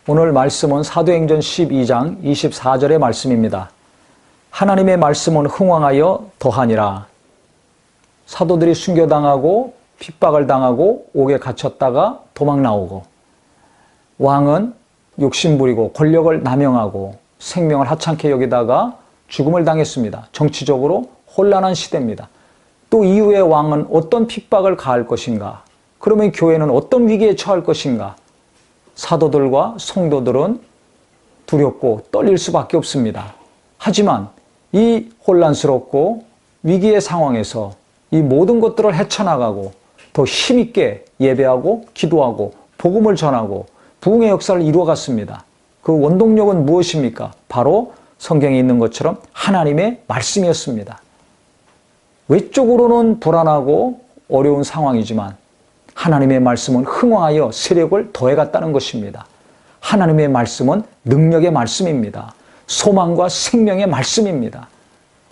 오늘 말씀은 사도행전 12장 24절의 말씀입니다. 하나님의 말씀은 흥왕하여 더하니라. 사도들이 순교당하고 핍박을 당하고 옥에 갇혔다가 도망 나오고, 왕은 욕심부리고 권력을 남용하고 생명을 하찮게 여기다가 죽음을 당했습니다. 정치적으로 혼란한 시대입니다. 또 이후에 왕은 어떤 핍박을 가할 것인가? 그러면 교회는 어떤 위기에 처할 것인가? 사도들과 성도들은 두렵고 떨릴 수밖에 없습니다. 하지만 이 혼란스럽고 위기의 상황에서 이 모든 것들을 헤쳐나가고 더 힘있게 예배하고 기도하고 복음을 전하고 부흥의 역사를 이루어갔습니다. 그 원동력은 무엇입니까? 바로 성경에 있는 것처럼 하나님의 말씀이었습니다. 외적으로는 불안하고 어려운 상황이지만 하나님의 말씀은 흥왕하여 세력을 더해갔다는 것입니다. 하나님의 말씀은 능력의 말씀입니다. 소망과 생명의 말씀입니다.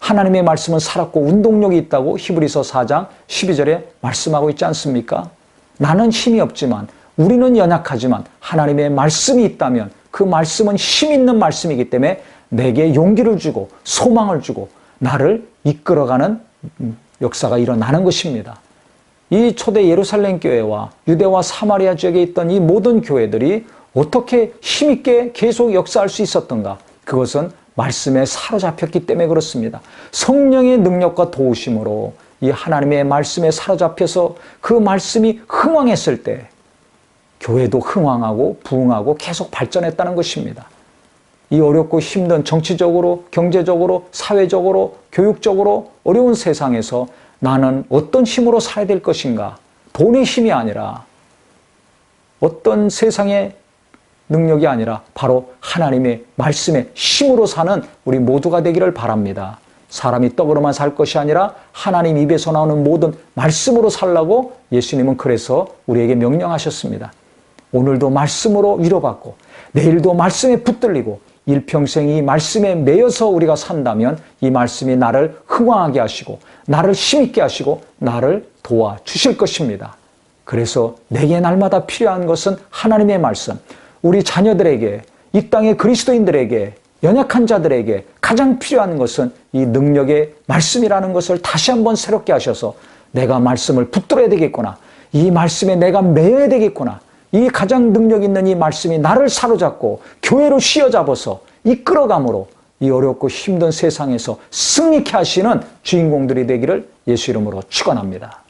하나님의 말씀은 살았고 운동력이 있다고 히브리서 4장 12절에 말씀하고 있지 않습니까? 나는 힘이 없지만, 우리는 연약하지만 하나님의 말씀이 있다면 그 말씀은 힘 있는 말씀이기 때문에 내게 용기를 주고 소망을 주고 나를 이끌어가는 역사가 일어나는 것입니다. 이 초대 예루살렘 교회와 유대와 사마리아 지역에 있던 이 모든 교회들이 어떻게 힘있게 계속 역사할 수 있었던가? 그것은 말씀에 사로잡혔기 때문에 그렇습니다. 성령의 능력과 도우심으로 이 하나님의 말씀에 사로잡혀서 그 말씀이 흥왕했을 때 교회도 흥왕하고 부흥하고 계속 발전했다는 것입니다. 이 어렵고 힘든 정치적으로, 경제적으로, 사회적으로, 교육적으로 어려운 세상에서 나는 어떤 힘으로 살아야 될 것인가? 돈의 힘이 아니라, 어떤 세상의 능력이 아니라 바로 하나님의 말씀의 힘으로 사는 우리 모두가 되기를 바랍니다. 사람이 떡으로만 살 것이 아니라 하나님 입에서 나오는 모든 말씀으로 살라고 예수님은 그래서 우리에게 명령하셨습니다. 오늘도 말씀으로 위로받고 내일도 말씀에 붙들리고 일평생 이 말씀에 매여서 우리가 산다면 이 말씀이 나를 흥왕하게 하시고 나를 힘있게 하시고 나를 도와주실 것입니다. 그래서 내게 날마다 필요한 것은 하나님의 말씀, 우리 자녀들에게, 이 땅의 그리스도인들에게, 연약한 자들에게 가장 필요한 것은 이 능력의 말씀이라는 것을 다시 한번 새롭게 하셔서 내가 말씀을 붙들어야 되겠구나, 이 말씀에 내가 매여야 되겠구나, 이 가장 능력 있는 이 말씀이 나를 사로잡고 교회로 휘어잡아서 이끌어감으로 이 어렵고 힘든 세상에서 승리케 하시는 주인공들이 되기를 예수 이름으로 축원합니다.